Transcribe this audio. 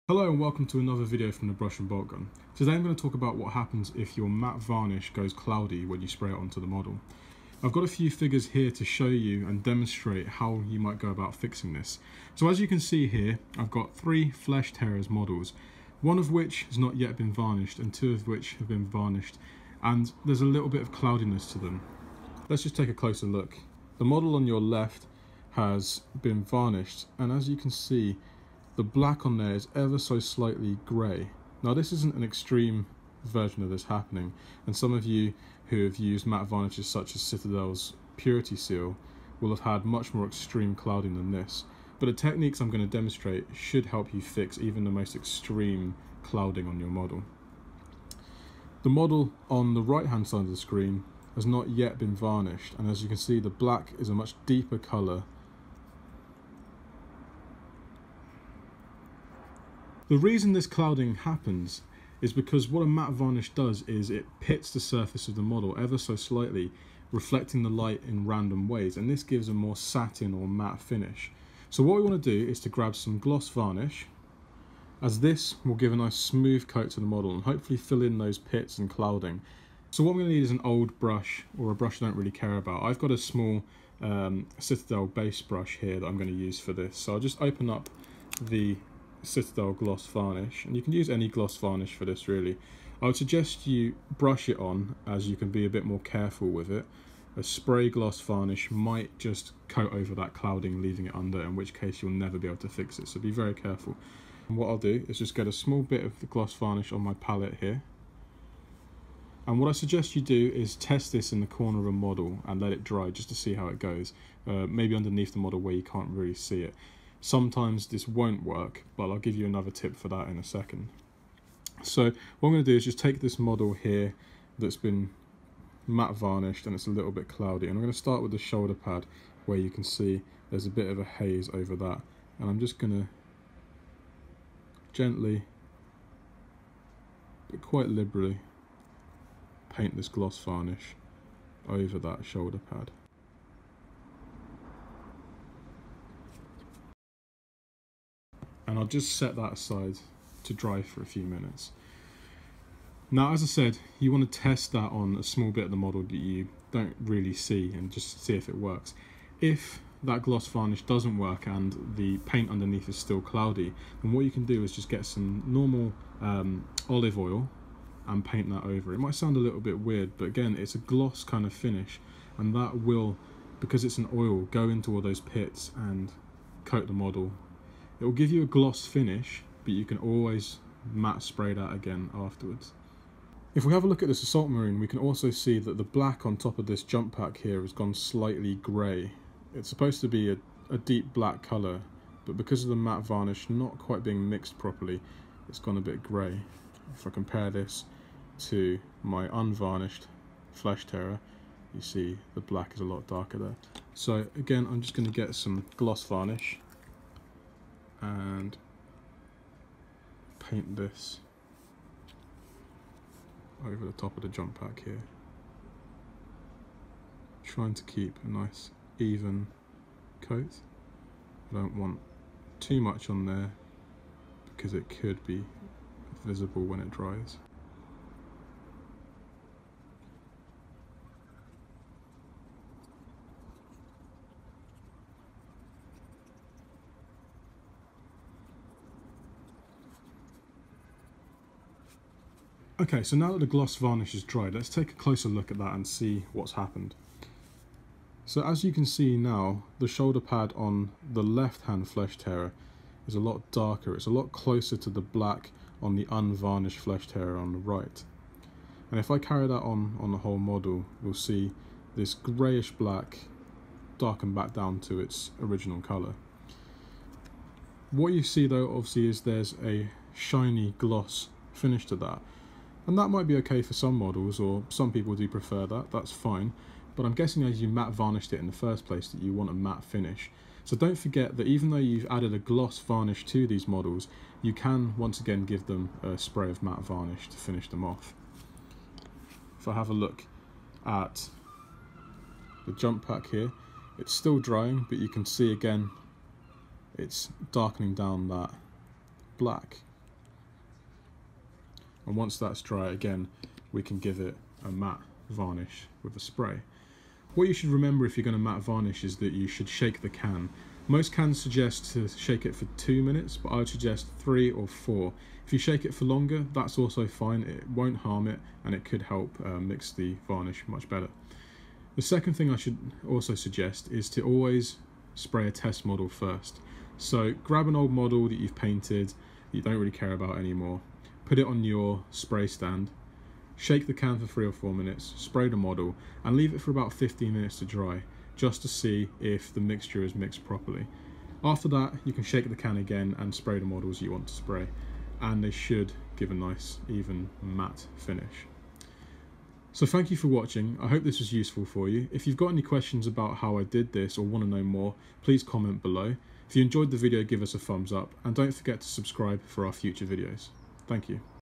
Hello and welcome to another video from the Brush and Bolt Gun. Today I'm going to talk about what happens if your matte varnish goes cloudy when you spray it onto the model. I've got a few figures here to show you and demonstrate how you might go about fixing this. So as you can see here, I've got 3 Flesh Terrors models, one of which has not yet been varnished and 2 of which have been varnished, and there's a little bit of cloudiness to them. Let's just take a closer look. The model on your left has been varnished, and as you can see, the black on there is ever so slightly grey. Now this isn't an extreme version of this happening, and some of you who have used matte varnishes such as Citadel's Purity Seal will have had much more extreme clouding than this. But the techniques I'm going to demonstrate should help you fix even the most extreme clouding on your model. The model on the right hand side of the screen has not yet been varnished, and as you can see, the black is a much deeper colour. The reason this clouding happens is because what a matte varnish does is it pits the surface of the model ever so slightly, reflecting the light in random ways, and this gives a more satin or matte finish. So what we want to do is to grab some gloss varnish, as this will give a nice smooth coat to the model and hopefully fill in those pits and clouding. So what I'm going to need is an old brush, or a brush I don't really care about. I've got a small Citadel base brush here that I'm going to use for this. So I'll just open up the Citadel gloss varnish, and you can use any gloss varnish for this really. I would suggest you brush it on, as you can be a bit more careful with it. A spray gloss varnish might just coat over that clouding, leaving it under, in which case you'll never be able to fix it, so be very careful. And what I'll do is just get a small bit of the gloss varnish on my palette here, and what I suggest you do is test this in the corner of a model and let it dry just to see how it goes, maybe underneath the model where you can't really see it. Sometimes this won't work, but I'll give you another tip for that in a second. So what I'm going to do is just take this model here that's been matte varnished and it's a little bit cloudy, and I'm going to start with the shoulder pad where you can see there's a bit of a haze over that, and I'm just going to gently but quite liberally paint this gloss varnish over that shoulder pad. And I'll just set that aside to dry for a few minutes. Now, as I said, you want to test that on a small bit of the model that you don't really see and just see if it works. If that gloss varnish doesn't work and the paint underneath is still cloudy, then what you can do is just get some normal olive oil and paint that over. It might sound a little bit weird, but again, it's a gloss kind of finish, and that will, because it's an oil, go into all those pits and coat the model. It will give you a gloss finish, but you can always matte spray that again afterwards. If we have a look at this Assault Marine, we can also see that the black on top of this jump pack here has gone slightly grey. It's supposed to be a deep black colour, but because of the matte varnish not quite being mixed properly, it's gone a bit grey. If I compare this to my unvarnished Flesh Terror, you see the black is a lot darker there. So again, I'm just going to get some gloss varnish and paint this over the top of the jump pack here, trying to keep a nice even coat. I don't want too much on there because it could be visible when it dries. Okay, so now that the gloss varnish is dried, let's take a closer look at that and see what's happened. So as you can see now, the shoulder pad on the left hand Flesh Terror is a lot darker. It's a lot closer to the black on the unvarnished Flesh Terror on the right. And if I carry that on the whole model, you'll see this greyish black darken back down to its original colour. What you see though, obviously, is there's a shiny gloss finish to that. And that might be okay for some models, or some people do prefer that, that's fine. But I'm guessing as you matte varnished it in the first place that you want a matte finish. So don't forget that even though you've added a gloss varnish to these models, you can once again give them a spray of matte varnish to finish them off. If I have a look at the jump pack here, it's still drying, but you can see again it's darkening down that black. and once that's dry, again, we can give it a matte varnish with a spray. What you should remember if you're going to matte varnish is that you should shake the can. Most cans suggest to shake it for 2 minutes, but I would suggest 3 or 4. If you shake it for longer, that's also fine. It won't harm it, and it could help mix the varnish much better. The second thing I should also suggest is to always spray a test model first. So grab an old model that you've painted, that you don't really care about anymore, put it on your spray stand, shake the can for 3 or 4 minutes, spray the model, and leave it for about 15 minutes to dry, just to see if the mixture is mixed properly. After that, you can shake the can again and spray the models you want to spray, and they should give a nice, even matte finish. So thank you for watching. I hope this was useful for you. If you've got any questions about how I did this or want to know more, please comment below. If you enjoyed the video, give us a thumbs up, and don't forget to subscribe for our future videos. Thank you.